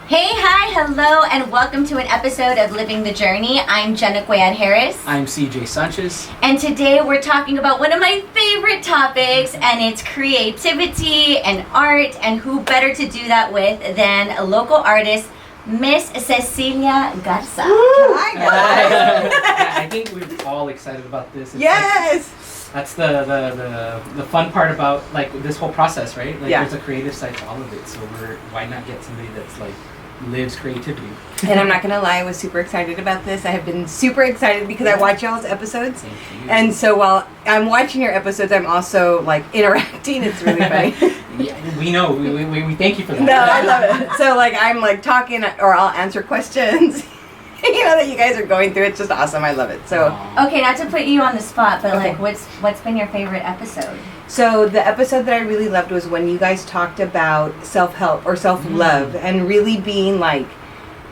Hey, hi, hello, and welcome to an episode of Living the Journey. I'm Jenna Guayad Harris. I'm CJ Sanchez. And today we're talking about one of my favorite topics, and it's creativity and art, and who better to do that with than a local artist, Miss Cecilia Garza. Hi, guys. I think we're all excited about this. It's Yes. that's the fun part about like this whole process, right? Like Yeah. there's a creative side to all of it. So why not get somebody that's like lives creativity? And I'm not gonna lie, I was super excited about this. I have been super excited because I watch y'all's episodes, Thank you. and so while I'm watching your episodes, I'm also like interacting. It's really funny. Yeah, we know. We thank you for that. No, I love it. So like I'm like talking, or I'll answer questions. You know that you guys are going through. It's just awesome. I love it. So. Aw. Okay, not to put you on the spot, but Okay. like, what's been your favorite episode? So the episode that I really loved was when you guys talked about self-help or self-love and really being like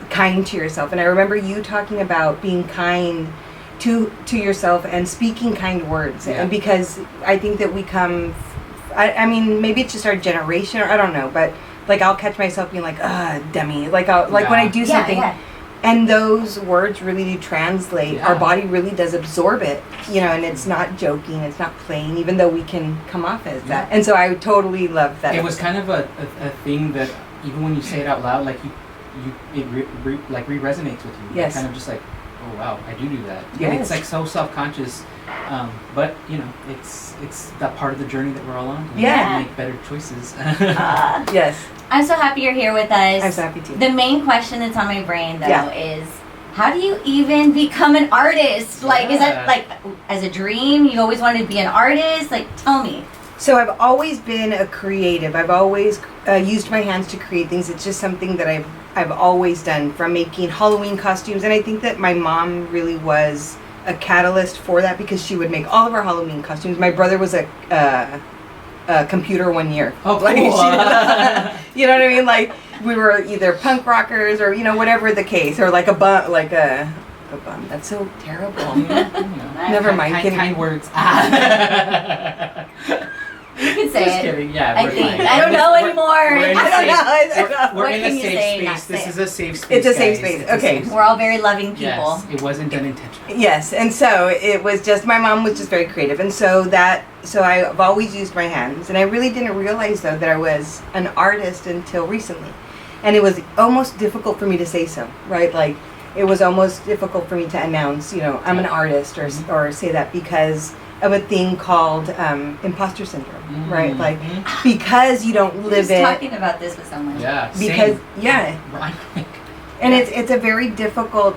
kind to yourself. And I remember you talking about being kind to yourself and speaking kind words. Yeah. And because I think that we come, I mean, maybe it's just our generation, or I don't know, but like I'll catch myself being like, dummy. Like when I do something. Yeah. And those words really do translate. Yeah. Our body really does absorb it, you know, and it's not joking, it's not playing, even though we can come off as that. And so I totally love that. It was kind of a thing that even when you say it out loud, like it resonates with you. Yes. Like, kind of just like, oh wow, I do that. Yes. And it's like so self-conscious, but you know, it's that part of the journey that we're all on. Yeah. To make better choices. Yes, I'm so happy you're here with us. I'm so happy too. The main question that's on my brain, though, Yeah. is how do you even become an artist? Like, is that Yeah. like as a dream? You always wanted to be an artist? Like, tell me. So I've always been a creative. I've always used my hands to create things. It's just something that I've always done, from making Halloween costumes. And I think that my mom really was a catalyst for that, because she would make all of our Halloween costumes. My brother was a computer 1 year. Oh, Like, cool. you know what I mean? Like we were either punk rockers or, you know, whatever the case, or like a bum. That's so terrible. You know, Never mind. Kind words. You can say Just it. kidding. Yeah, I we're think fine. I don't know anymore. We're in a I don't know. I safe- don't know. We're What in can a you safe say, not space. This say? is a safe space. It's a safe guys. space. It's a Okay. safe We're all very loving people. Yes, it wasn't done intentionally. Yes, and so it was just, my mom was just very creative, and so I've always used my hands, and I really didn't realize though that I was an artist until recently, and it was almost difficult for me to say so, right? Like it was almost difficult for me to announce, you know, I'm an artist, or say that, because of a thing called Imposter Syndrome, right? Like because you don't We're live just it, talking about this with someone. Yeah. because same. yeah, Right. and it's a very difficult,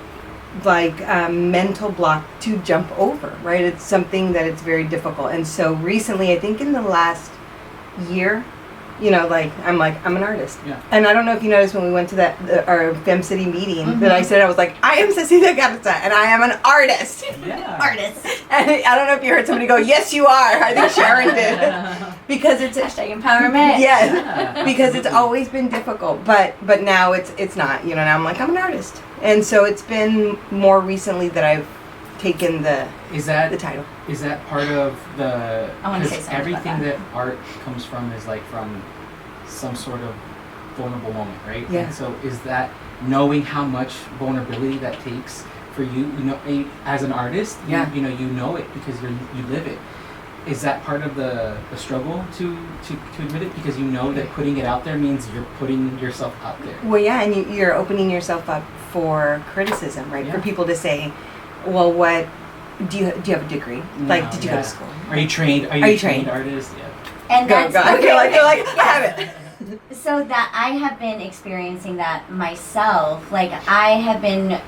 like mental block to jump over, right? It's something that it's very difficult. And so recently, I think in the last year, you know, like I'm an artist. Yeah. And I don't know if you noticed when we went to our Fem City meeting that I said, I was like, I am Cecilia Garza and I am an artist. Yeah. Artists. And I don't know if you heard somebody go, yes you are. I think Sharon did. Because it's Hashtag empowerment. yes. Yeah, Because it's absolutely. always been difficult, but now it's not, you know. Now I'm like, I'm an artist, and so it's been more recently that I've taken the Is that title. Is that part of the? I wanna say 'cause something about everything that. that art comes from is like from some sort of vulnerable moment, right? Yeah. And so is that knowing how much vulnerability that takes for you? You know, as an artist, Yeah. you know it because you live it. Is that part of the struggle to admit it, because you know that putting it out there means you're putting yourself out there? Well, yeah, and you're opening yourself up for criticism, right? Yeah. For people to say, well, what do you have a degree? Like, did you go Yeah. to school? Are you trained? Are you you trained? trained artist? Yeah. And Go, that's go. Okay, like you're like, I have it. So that I have been experiencing that myself. Like I have been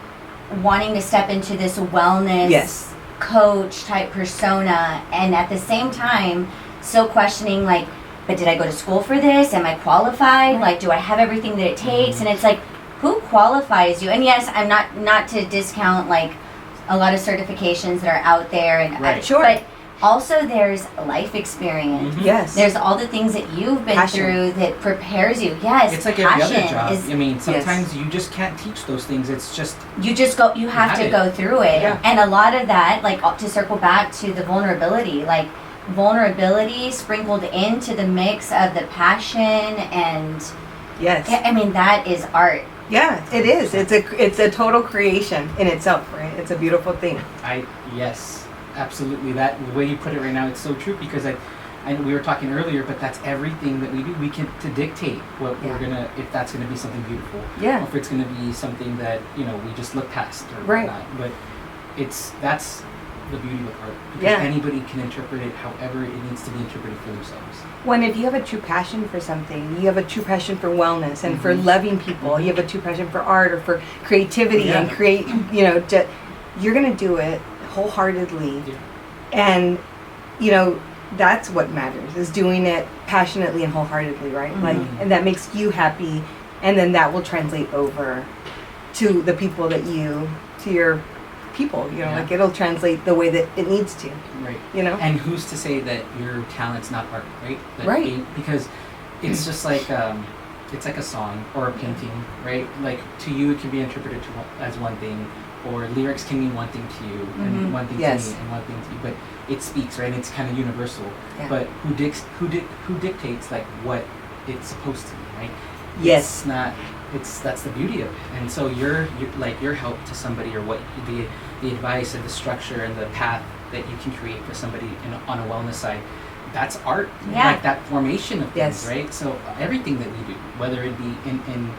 wanting to step into this wellness Yes. coach type persona, and at the same time still questioning, like, but did I go to school for this? Am I qualified? Right. Like, do I have everything that it takes? And it's like, who qualifies you? And yes, I'm not to discount like a lot of certifications that are out there, and Right. Sure. but also there's life experience. Mhm. Yes. There's all the things that you've been Passion. through that prepares you. Yes, It's like every other passion job. is I mean, sometimes you just can't teach those things. It's just you have to it. go through it. Yeah. And a lot of that, like to circle back to the vulnerability, like vulnerability sprinkled into the mix of the passion, and Yes. I mean that is art. Yeah, it is. It's a total creation in itself, right? It's a beautiful thing. Yes, absolutely. That the way you put it right now, it's so true because I we were talking earlier, but that's everything that we do. We can to dictate what Yeah. we're gonna, if that's gonna be something beautiful, Yeah. or if it's gonna be something that we just look past or Right. whatnot. But that's the beauty with art because Yeah. anybody can interpret it however it needs to be interpreted for themselves. When if you have a true passion for something, you have a true passion for wellness and for Mhm. loving people, you have a true passion for art or for creativity Yeah. and you're going to do it wholeheartedly. Yeah. And, that's what matters, is doing it passionately and wholeheartedly, right? Mhm. Like, and that makes you happy, and then that will translate over to the people to your people, Yeah. like it'll translate the way that it needs to, Right. And who's to say that your talent's not art, right? That Right. because it's just like it's like a song or a painting, right? Like to you, it can be interpreted as one thing, or lyrics can mean one thing to you Mhm. and one thing Yes. to me and one thing to you. But it speaks, right? It's kind of universal. Yeah. But who dictates like what it's supposed to be, right? Yes. It's not. That's the beauty of it. And so your help to somebody, or what the advice and the structure and the path that you can create for somebody on a wellness side, that's art. Yeah. Like that formation of things, Yes. right? So everything that we do, whether it be in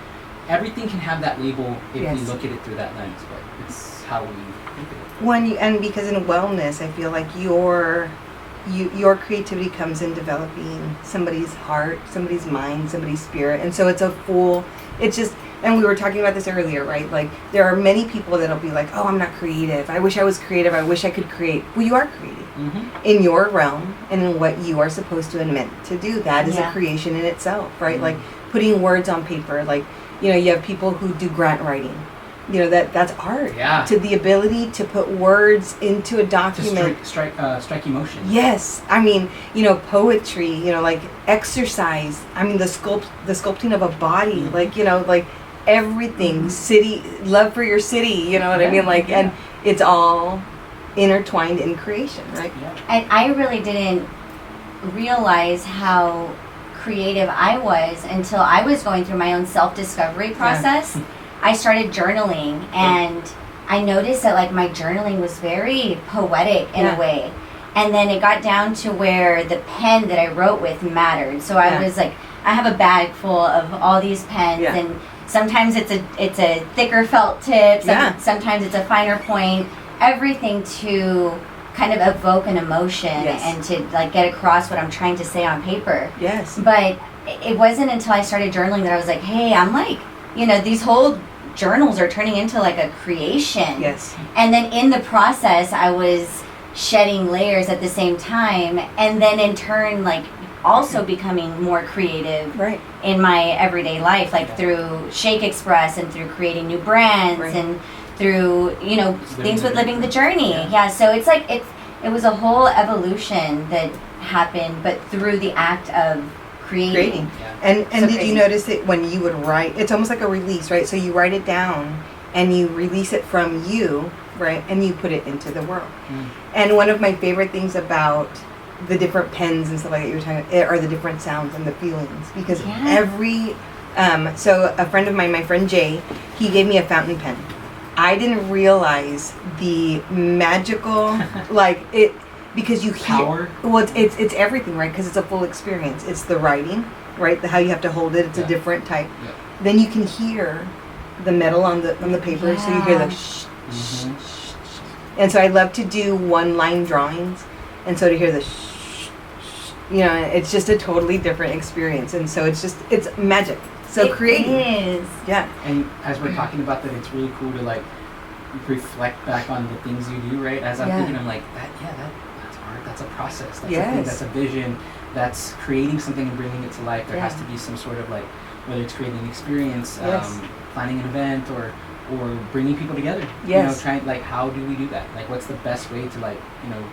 everything can have that label if Yes. we look at it through that lens, but it's how we think of it. And because in wellness, I feel like your creativity comes in developing somebody's heart, somebody's mind, somebody's spirit, and so it's just, and we were talking about this earlier, right? Like there are many people that'll be like, oh, I'm not creative, I wish I was creative, I wish I could create. Well, you are creative in your realm and in what you are supposed to and meant to do. That is Yeah. a creation in itself, right? Mhm. Like putting words on paper, like you have people who do grant writing, that's art. Yeah. To the ability to put words into a To document. strike emotion. Yes, I mean, poetry, like exercise. I mean, the sculpting of a body, Mhm. like everything. Mhm. City, love for your city. You know what I Yeah, mean? Like, yeah. and it's all intertwined in creation, right? Yeah. And I really didn't realize how creative I was until I was going through my own self-discovery process. I started journaling, and I noticed that like my journaling was very poetic in Yeah. a way. And then it got down to where the pen that I wrote with mattered. So I Yeah. was like, I have a bag full of all these pens, Yeah. and sometimes it's a thicker felt tip, Yeah. sometimes it's a finer point, everything to kind of evoke an emotion Yes. and to like get across what I'm trying to say on paper. Yes. But it wasn't until I started journaling that I was like, hey, I'm like, these whole journals are turning into like a creation. Yes. And then in the process, I was shedding layers at the same time, and then in turn, like also becoming more creative Right. in my everyday life, like through Shake Express and through creating new brands Right. and through things with living the journey. Yeah. Yeah, so it's like it was a whole evolution that happened, but through the act of creating. Yeah. And So did crazy. you notice it when you would write? It's almost like a release, right? So you write it down and you release it from you, right? And you put it into the world. Mm. And one of my favorite things about the different pens and stuff like that you were talking about are the different sounds and the feelings, because Yeah. so a friend of mine, my friend Jay, he gave me a fountain pen. I didn't realize the magical because you hear Power. well it's everything, right? Because it's a full experience. It's the writing, right? How you have to hold it. It's Yeah. a different type. Yeah. Then you can hear the metal on the paper, so you hear the Yeah. shh, Mhm. and so I love to do one line drawings, and so to hear the shh, it's just a totally different experience, and so it's magic. So It creating, is. yeah, And as we're talking about that, it's really cool to like reflect back on the things you do, right? As I'm Yeah. thinking, I'm like, that's art. That's that's a process. That's Yes. a thing. That's a vision. That's creating something and bringing it to life. There has Yeah. to be some sort of like, whether it's creating an experience, Yes. planning an event, or bringing people together. Yes. You know, trying, like, how do we do that? Like, what's the best way to, like, you know,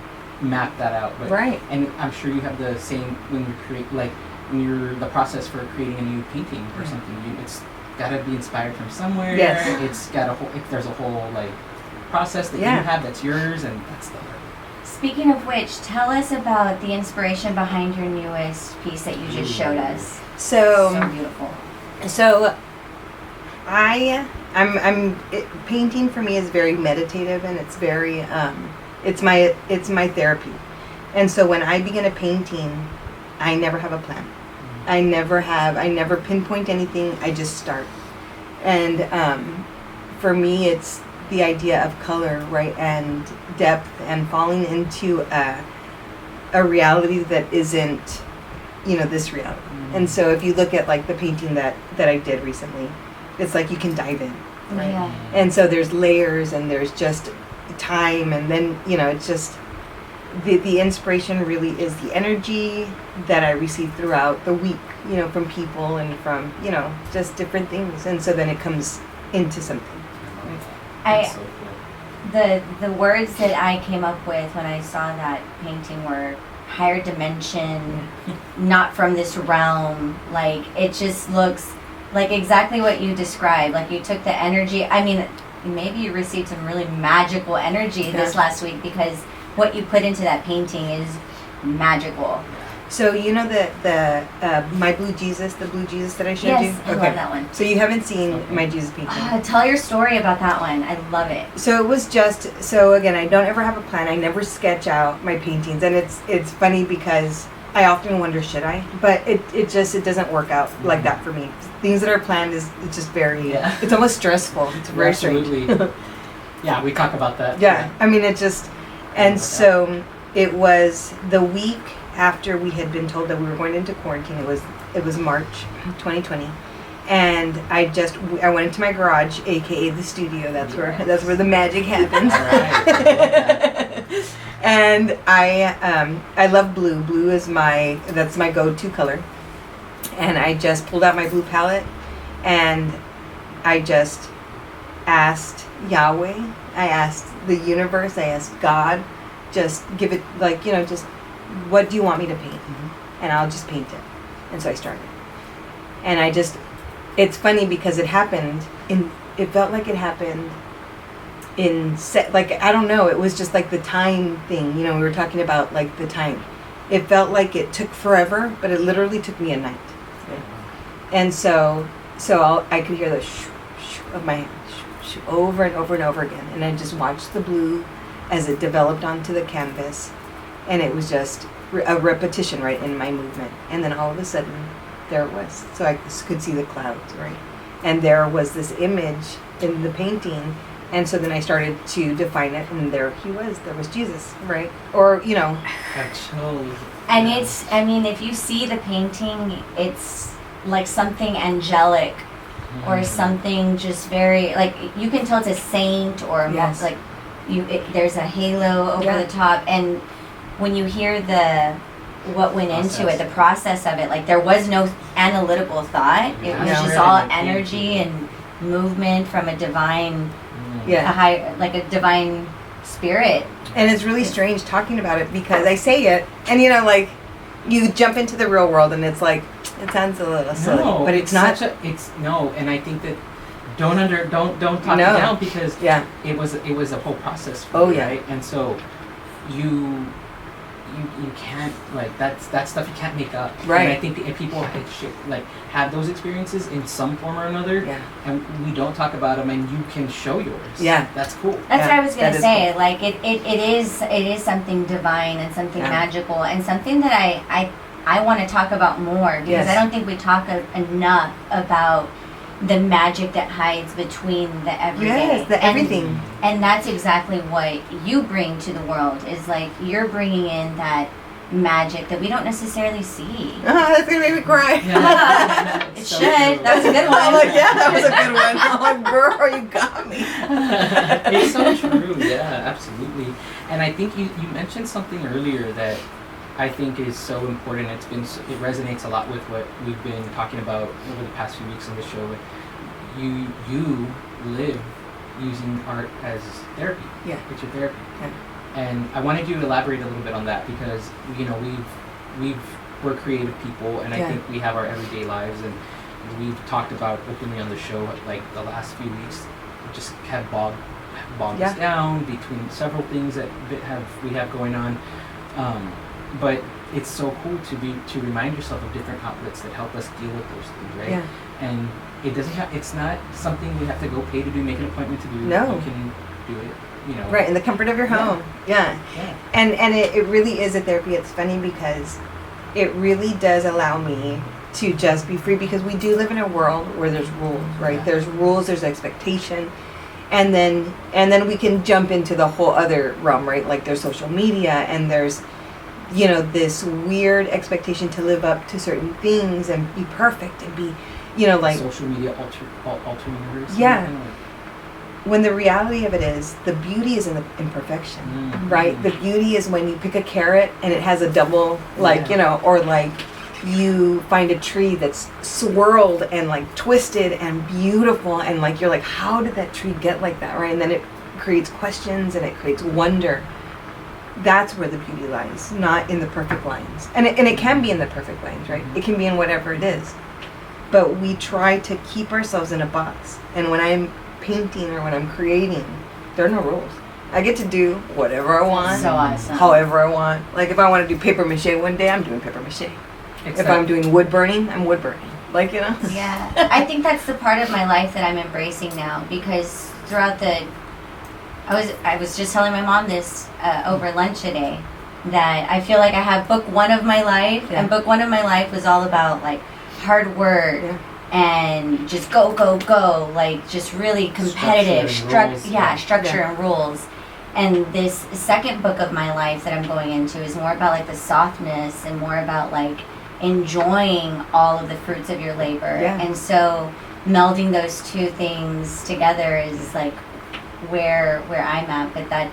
map that out? But, Right. And I'm sure you have the same when you create, like, when you're the process for creating a new painting or something. It's got to be inspired from somewhere. Yes. It's got a whole. There's a whole like process that Yeah. you have that's yours, and that's the art. Speaking of which, tell us about the inspiration behind your newest piece that you just showed us. So beautiful. So painting for me is very meditative, and it's very it's my therapy. And so when I begin a painting, I never have a plan. I never pinpoint anything. I just start. And for me, it's the idea of color, right, and depth, and falling into a reality that isn't, this reality. And so if you look at like the painting that I did recently, it's like you can dive in, right? Yeah. And so there's layers, and there's just time, and then it's just the inspiration really is the energy that I receive throughout the week, from people and from just different things, and so then it comes into something. That's so cool. The words that I came up with when I saw that painting were higher dimension, not from this realm. Like, it just looks like exactly what you described. Like, you took the energy. I mean, maybe you received some really magical energy this last week, because what you put into that painting is magical. So the my blue Jesus, the blue Jesus that I showed you? Yes, I love that one. So you haven't seen my Jesus painting. Tell your story about that one. I love it. So it was so again, I don't ever have a plan. I never sketch out my paintings, and it's funny because I often wonder, should I? But it doesn't work out like that for me. Things that are planned it's just very it's almost stressful. It's very Absolutely. strange. Yeah, we talk about that. Yeah, I mean, it just, and so it was the week after we had been told that we were going into quarantine. It was March 2020, and I went into my garage, aka the studio. That's where the magic happens. All right. And I love blue. Blue is that's my go-to color, and I just pulled out my blue palette, and I just asked Yahweh, I asked the universe, I asked God, just give it, like, just what do you want me to paint? Mm-hmm. And I'll just paint it. And so I started. And it's funny because it felt like it happened like, I don't know, it was just like the time thing, we were talking about like the time. It felt like it took forever, but it literally took me a night. Right? And so I could hear the shoo, shoo of my hand, shoo, shoo, over and over and over again. And I just watched the blue as it developed onto the canvas. And it was just a repetition, right, in my movement. And then all of a sudden, there it was. So I could see the clouds, right? And there was this image in the painting. And so then I started to define it, and there he was. There was Jesus, right? Or, That shows. And if you see the painting, it's like something angelic, or something just very, like, you can tell it's a saint, or Yes. like there's a halo over the top. And when you hear what went into it, the process of it, like, there was no analytical thought. It was just all energy and movement from a divine, a divine spirit. And it's really strange talking about it because I say it, and like, you jump into the real world, and it's like, it sounds a little silly, but it's not. And I think that don't talk it down, because it was a whole process for you, right? And so you can't, like, that's stuff you can't make up, right? And I think if people have those experiences in some form or another, and we don't talk about them, and you can show yours, that's cool. That's what I was gonna say. Cool. Like, it is something divine and something magical, and something that I want to talk about more, because I don't think we talk enough about the magic that hides between the everyday. Yes, the everything. And that's exactly what you bring to the world, is like, you're bringing in that magic that we don't necessarily see. That's gonna make me cry. Yeah. It So should. true. That was a good one. I'm like, yeah, that was a good one. I'm like, girl, you got me. It's so true. Yeah, absolutely. And I think you mentioned something earlier that I think is so important. It resonates a lot with what we've been talking about over the past few weeks on the show. You live using art as therapy. Yeah. It's your therapy. Yeah. And I wanted you to elaborate a little bit on that because we're creative people, and I think we have our everyday lives, and we've talked about openly on the show like the last few weeks. Just have bogged us down between several things that we have going on. But it's so cool to remind yourself of different outlets that help us deal with those things, right? Yeah. And it's not something we have to go pay to do, make an appointment to do. No. You can do it, Right, in the comfort of your home. Yeah. And it really is a therapy. It's funny because it really does allow me to just be free, because we do live in a world where there's rules, right? Yeah. There's rules, there's expectation. And then we can jump into the whole other realm, right? Like there's social media, and there's this weird expectation to live up to certain things and be perfect and be, like social media alter universe. Yeah. When the reality of it is, the beauty is in the imperfection, right? The beauty is when you pick a carrot and it has a double, or like you find a tree that's swirled and like twisted and beautiful, and like you're like, how did that tree get like that, right? And then it creates questions and it creates wonder. That's where the beauty lies, not in the perfect lines. And it can be in the perfect lines, right? It can be in whatever it is. But we try to keep ourselves in a box. And when I'm painting or when I'm creating, there are no rules. I get to do whatever I want. So awesome. However I want. Like if I want to do paper mache one day, I'm doing paper mache. If I'm doing wood burning, I'm wood burning. Like, Yeah. I think that's the part of my life that I'm embracing now, because throughout I was just telling my mom this over lunch today, that I feel like I have book one of my life, and book one of my life was all about like hard work and just go, like just really competitive structure and rules. And this second book of my life that I'm going into is more about like the softness and more about like enjoying all of the fruits of your labor. And so melding those two things together is like where I'm at. But that,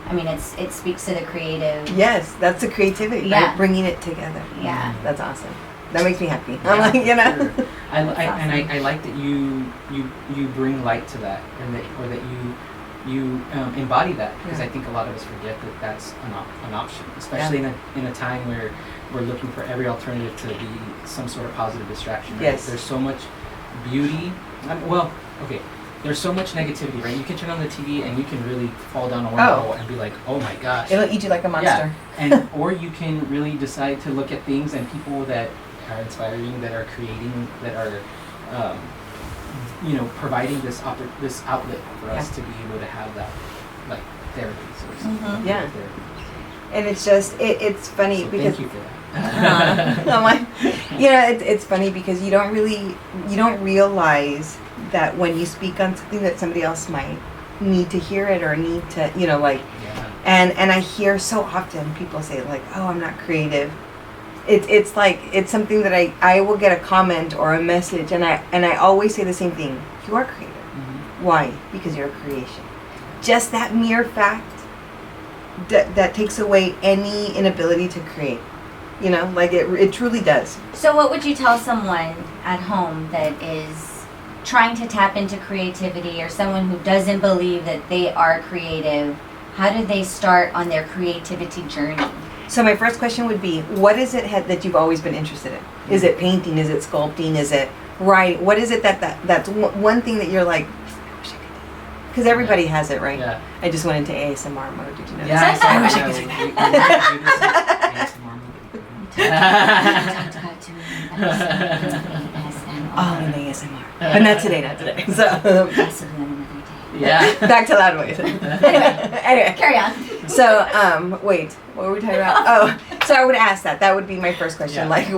I mean, it speaks to the creative. Yes, that's the creativity, right? Bringing it together. Yeah. That's awesome. That makes me happy. I'm like, Sure. I like that you bring light to that, and that you embody that, because I think a lot of us forget that that's an option, especially in a time where we're looking for every alternative to be some sort of positive distraction. Right? Yes. There's so much beauty. There's so much negativity, right? You can turn on the TV and you can really fall down a wormhole and be like, oh my gosh. It'll eat you like a monster. Yeah. Or you can really decide to look at things and people that are inspiring, that are creating, that are, providing this outlet for us to be able to have that, like, therapy. So Yeah. Therapy. And it's just, it's funny so because... Thank you for that. I'm like, it's funny because you don't realize that when you speak on something that somebody else might need to hear it or need to, and I hear so often people say like, oh, I'm not creative. It's like, it's something that I will get a comment or a message, and I always say the same thing. You are creative. Why? Because you're a creation. Just that mere fact that takes away any inability to create. Like it truly does. So what would you tell someone at home that is trying to tap into creativity, or someone who doesn't believe that they are creative? How do they start on their creativity journey? So my first question would be, what is it that you've always been interested in? Is it painting? Is it sculpting? Is it writing? What is it that's one thing that you're like, I wish I could do that? Because everybody has it, right? Yeah. I just went into ASMR mode. Did you know Yeah, that? I wish I could do that. Oh, in ASMR. But not today. So, yeah. back to loud voice. Anyway, carry on. So, wait, what were we talking about? Oh, so I would ask that. That would be my first question. Yeah. Like,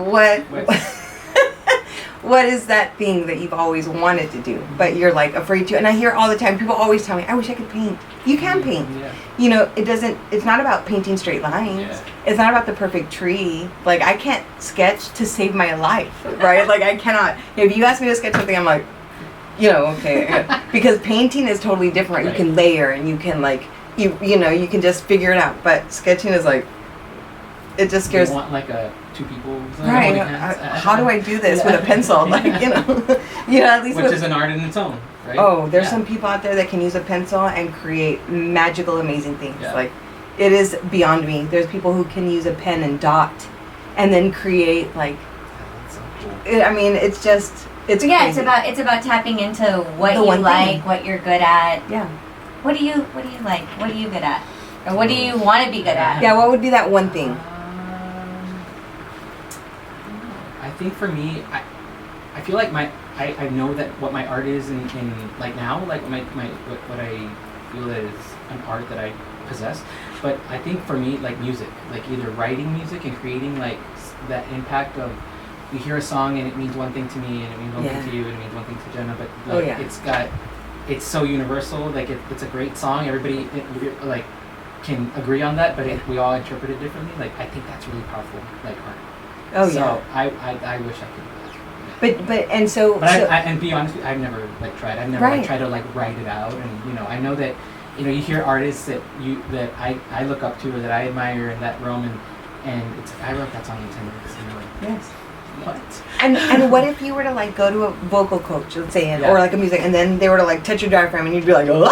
what is that thing that you've always wanted to do, but you're like afraid to? And I hear all the time, people always tell me, I wish I could paint. You can paint. Yeah. You know, it's not about painting straight lines. Yeah. It's not about the perfect tree. Like, I can't sketch to save my life, right? Like, I cannot. If you ask me to sketch something, I'm like, you know, okay. Because painting is totally different. Right. You can layer and you can, like, you know, you can just figure it out. But sketching is like, it just scares. You want like two people. Right. How do I do this with a pencil? Like, you know, at least which is an art in its own, right? Oh, there's some people out there that can use a pencil and create magical, amazing things. Yeah. Like, it is beyond me. There's people who can use a pen and dot, and then create like. That's so cool. I mean, it's just it's yeah. crazy. It's about tapping into what The you one like, thing. what you're good at. Yeah. What do you like? What are you good at? Or what do you want to be good at? Yeah. What would be that one thing? I think for me, I feel like I know that what my art is in like now, like what I feel that is an art that I possess. But I think for me, like music, like either writing music and creating like that impact of, you hear a song and it means one thing to me and it means one thing to you and it means one thing to Jenna, but like, it's so universal. Like it's a great song. Everybody like can agree on that, but we all interpret it differently. Like, I think that's really powerful, like art. Oh so yeah. I wish I could do that. But and so. But and be honest, I've never like tried. I've never like tried to like write it out, and you know, I know that, you know, you hear artists that I look up to or that I admire in that realm, and it's like, I wrote that song in 10 minutes. And you're like, yes. What? And what if you were to like go to a vocal coach, let's say, or like a music, and then they were to like touch your diaphragm, and you'd be like, oh.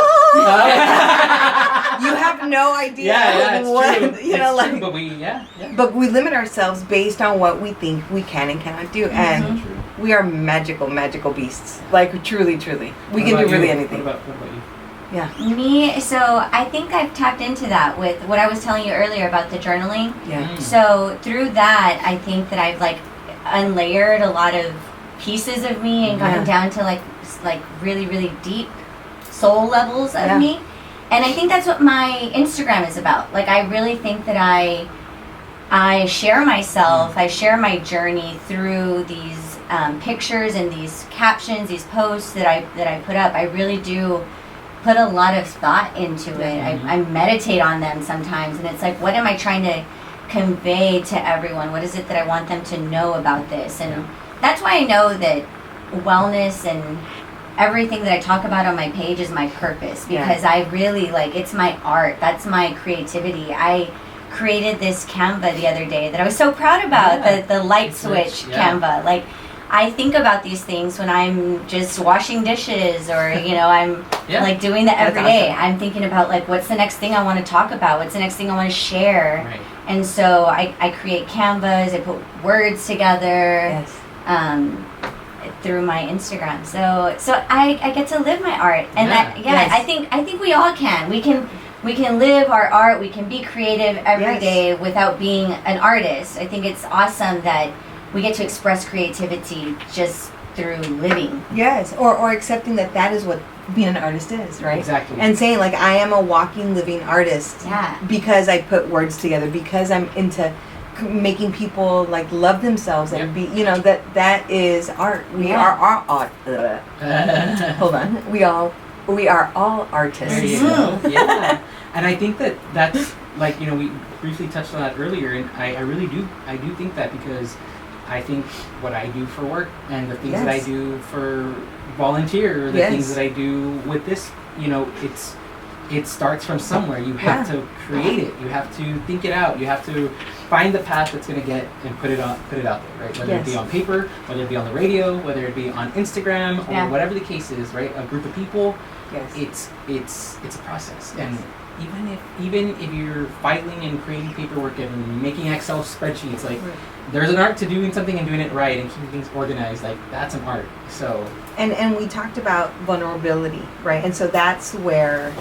You have no idea. Yeah, it's what, true. You know, like. True, but we But we limit ourselves based on what we think we can and cannot do, and we are magical beasts. Like, truly, we can do really anything. What about you? Yeah. Me, so I think I've tapped into that with what I was telling you earlier about the journaling. Yeah. So through that, I think that I've like unlayered a lot of pieces of me and gotten down to like really deep soul levels of me. And I think that's what my Instagram is about. Like, I really think that I share myself, I share my journey through these pictures and these captions, these posts that I put up. I really do put a lot of thought into it. I meditate on them sometimes, and it's like, what am I trying to convey to everyone? What is it that I want them to know about this? And that's why I know that wellness and everything that I talk about on my page is my purpose, because I really like, it's my art. That's my creativity. I created this Canva the other day that I was so proud about, the light switch Canva. Like, I think about these things when I'm just washing dishes or, you know, I'm like doing that every day. Awesome. I'm thinking about like, what's the next thing I want to talk about? What's the next thing I want to share? Right. And so I create Canvas, I put words together. Through my Instagram, so I get to live my art, and I think we all can. We can live our art. We can be creative every day without being an artist. I think it's awesome that we get to express creativity just through living. Yes, or accepting that is what being an artist is, right? Exactly. And saying like, I am a walking, living artist. Yeah. Because I put words together. Because I'm into making people like love themselves and be, you know, that is art. We are our art. Hold on. We are all artists. There you go. Yeah. And I think that's like, you know, we briefly touched on that earlier, and I really do think that, because I think what I do for work and the things that I do for volunteer, or the things that I do with this, you know, it starts from somewhere. You have to create it. You have to think it out. You have to find the path that's going to get and put it out there, right? Whether it be on paper, whether it be on the radio, whether it be on Instagram, or whatever the case is, right? A group of people. Yes. It's a process. Yes. And even if you're filing and creating paperwork and making Excel spreadsheets, like there's an art to doing something and doing it right and keeping things organized. Like, that's an art. So. And we talked about vulnerability, right? And so that's where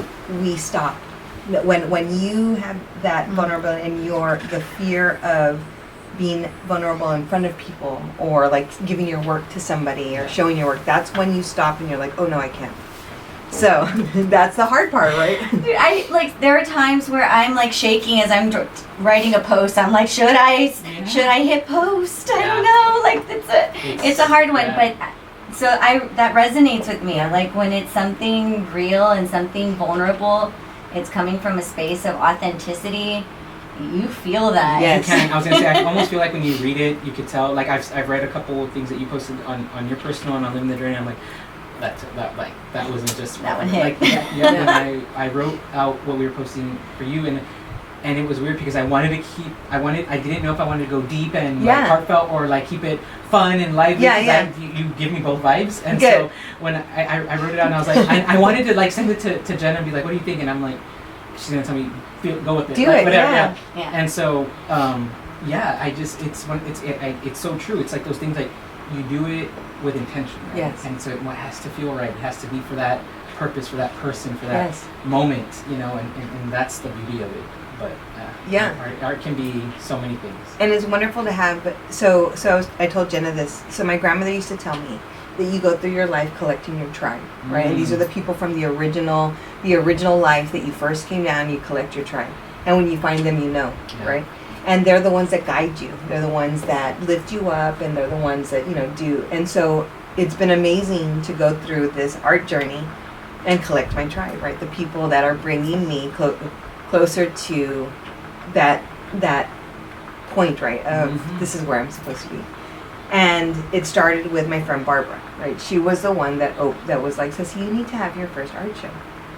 we stop. When you have that vulnerability and the fear of being vulnerable in front of people, or like giving your work to somebody or showing your work, that's when you stop and you're like, oh no, I can't. So that's the hard part, right? Dude, there are times where I'm like shaking as I'm writing a post. I'm like, should I hit post? I don't know. Like it's a hard one, but so that resonates with me. I like when it's something real and something vulnerable. It's coming from a space of authenticity. You feel that. Yes. You can. I was gonna say, I almost feel like when you read it, you could tell. Like I've read a couple of things that you posted on your personal and on Living the Journey. I'm like, that wasn't just that one hit. Like when I wrote out what we were posting for you, and it was weird because I didn't know if I wanted to go deep and like heartfelt or like keep it fun and lively. You give me both vibes, and so when I wrote it out and I was like, I wanted to like send it to Jen and be like, what do you think? And I'm like, she's gonna tell me, go with it. Do it, whatever. Yeah. And so, it's so true. It's like those things like you do it with intention, right? Yes. And so it has to feel right. It has to be for that purpose, for that person, for that moment, and that's the beauty of it. But art can be so many things. And it's wonderful to have. I told Jenna this. So my grandmother used to tell me that you go through your life collecting your tribe, right? And these are the people from the original life that you first came down. You collect your tribe, and when you find them, right? And they're the ones that guide you. They're the ones that lift you up, and they're the ones that do. And so it's been amazing to go through this art journey and collect my tribe, right? The people that are bringing me closer to that point, right? Of this is where I'm supposed to be. And it started with my friend Barbara, right? She was the one that was like, Ceci, you need to have your first art show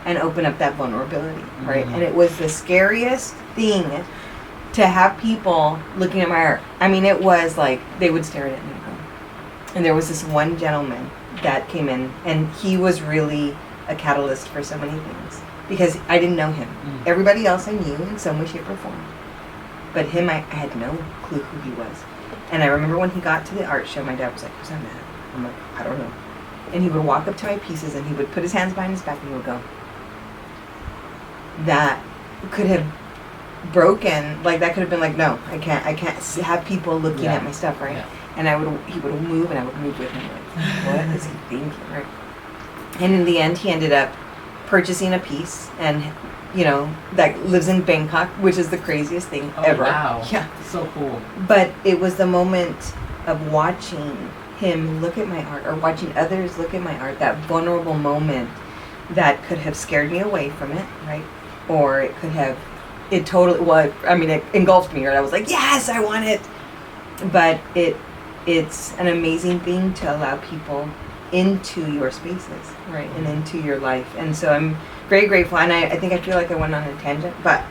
and open up that vulnerability, right? And it was the scariest thing to have people looking at my art. I mean, it was like they would stare at it and go. And there was this one gentleman that came in, and he was really a catalyst for so many things because I didn't know him. Everybody else I knew in some way, shape, or form, but him, I had no clue who he was. And I remember when he got to the art show, my dad was like, "Who's that man?" I'm like, "I don't know." And he would walk up to my pieces and he would put his hands behind his back and he would go, that could have broken, like that could have been like, no, I can't have people looking at my stuff, right? And he would move and I would move with him, like, what is he thinking, right? And in the end, he ended up purchasing a piece and that lives in Bangkok, which is the craziest thing ever. Wow. Yeah. So cool. But it was the moment of watching him look at my art or watching others look at my art, that vulnerable moment that could have scared me away from it, right? Or it engulfed me, or I was like, yes, I want it. But it's an amazing thing to allow people into your spaces, right? And into your life. And so I'm very grateful, and I feel like I went on a tangent, but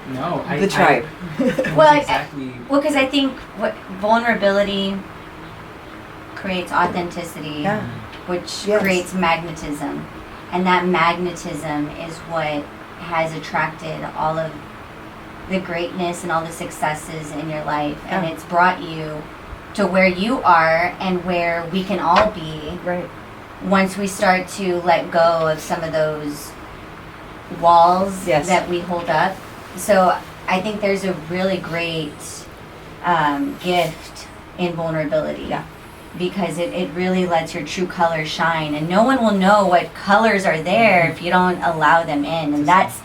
the tribe. Because I think what vulnerability creates authenticity, which creates magnetism, and that magnetism is what has attracted all of the greatness and all the successes in your life, and it's brought you to where you are and where we can all be. Right. Once we start to let go of some of those walls that we hold up. So I think there's a really great gift in vulnerability. Yeah. Because it really lets your true colors shine, and no one will know what colors are there if you don't allow them in. And that's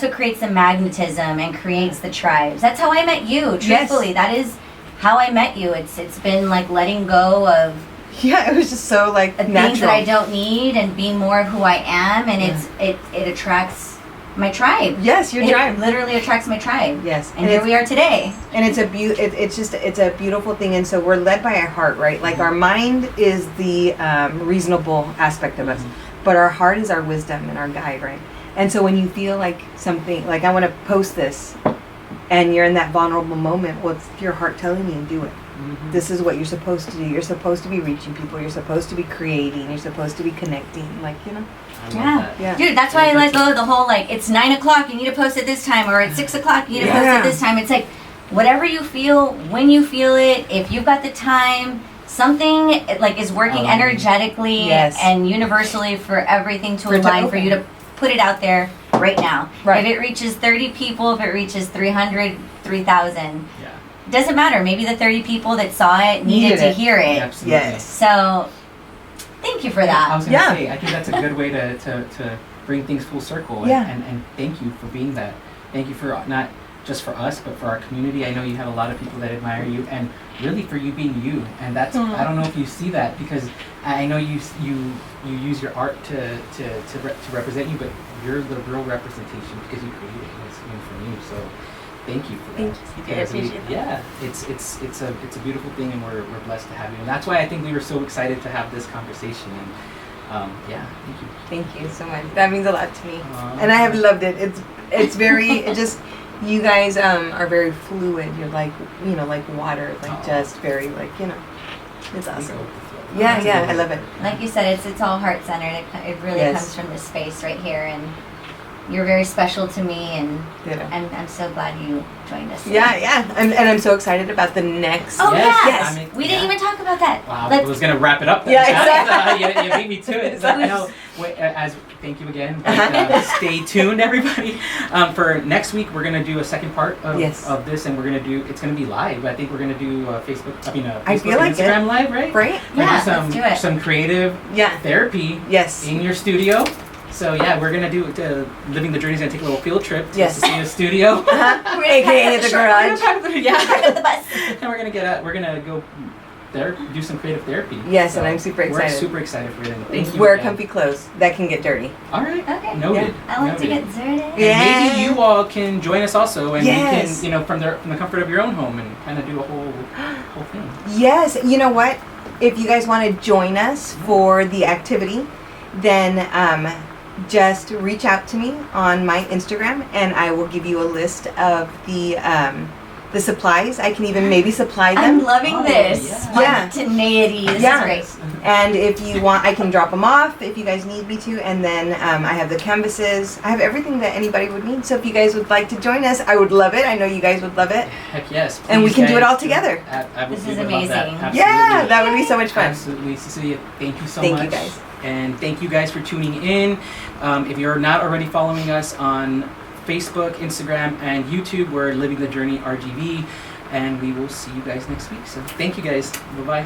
what creates the magnetism and creates the tribes. That's how I met you, truthfully. That is how I met you. It's been like letting go of it was just so like natural. Things that I don't need and being more of who I am, and it attracts my tribe. Yes, your tribe. It literally attracts my tribe. Yes. And here we are today. And it's a beautiful thing, and so we're led by our heart, right? Like our mind is the reasonable aspect of us, but our heart is our wisdom and our guide, right? And so when you feel like something, like I want to post this, and you're in that vulnerable moment, well, it's your heart telling you to do it. This is what you're supposed to do. You're supposed to be reaching people. You're supposed to be creating. You're supposed to be connecting. Like, Yeah. Dude, that's why I let go of the whole, like, it's 9 o'clock, you need to post it this time, or it's 6 o'clock, you need to post it this time. It's like, whatever you feel, when you feel it, if you've got the time, something, like, is working energetically and universally for everything to align for you to put it out there right now. Right. If it reaches 30 people, if it reaches 300, 3,000, doesn't matter. Maybe the 30 people that saw it needed to hear it. Absolutely. Yes. So, thank you for that. I was going to say, I think that's a good way to bring things full circle. Yeah. And thank you for being that. Thank you for not just for us, but for our community. I know you have a lot of people that admire you, and really for you being you. And that's I don't know if you see that, because I know you use your art to represent you, but you're the real representation because you created it. It's coming from you. So thank you for that. Thank you. I appreciate that. Yeah, it's a beautiful thing, and we're blessed to have you. And that's why I think we were so excited to have this conversation. And yeah, thank you. Thank you so much. That means a lot to me, and I have loved it. It's very it just. You guys are very fluid. You're like, like water, like just very it's awesome. Yeah, I love it. Like you said, it's all heart centered. It really comes from this space right here, and you're very special to me, and I'm so glad you joined us today. Yeah. I'm so excited about the next. Oh yes. yes, we didn't even talk about that. Wow, I was gonna wrap it up. Then. Yeah, exactly. You beat me to it. But, thank you again. But, stay tuned, everybody. For next week, we're gonna do a second part of this, and it's gonna be live. I think we're gonna do Facebook. I feel like Instagram live, right? Right. Yeah. Let's do it. Some creative therapy. Yes. In your studio. So yeah, we're gonna do Living the Journey is gonna take a little field trip to Cecilia's studio, aka the garage. The bus. And we're gonna go there, do some creative therapy. Yes, so and I'm super excited. We're super excited for it. Thank you. Wear comfy clothes that can get dirty. All right. Okay. Noted. I like to get dirty. And maybe you all can join us also, and we can, from the comfort of your own home, and kind of do a whole thing. Yes. You know what? If you guys want to join us for the activity, then just reach out to me on my Instagram, and I will give you a list of the supplies. I can even maybe supply them. I'm loving this. Yeah. Spontaneity. This is great. And if you want, I can drop them off if you guys need me to. And then I have the canvases. I have everything that anybody would need. So if you guys would like to join us, I would love it. I know you guys would love it. Heck yes. And we can do it all together. This is amazing. Yeah, that would be so much fun. Absolutely. Cecilia, thank you so much. Thank you guys. And thank you guys for tuning in. If you're not already following us on Facebook, Instagram, and YouTube, we're Living the Journey RGV, and we will see you guys next week. So thank you guys. Bye-bye.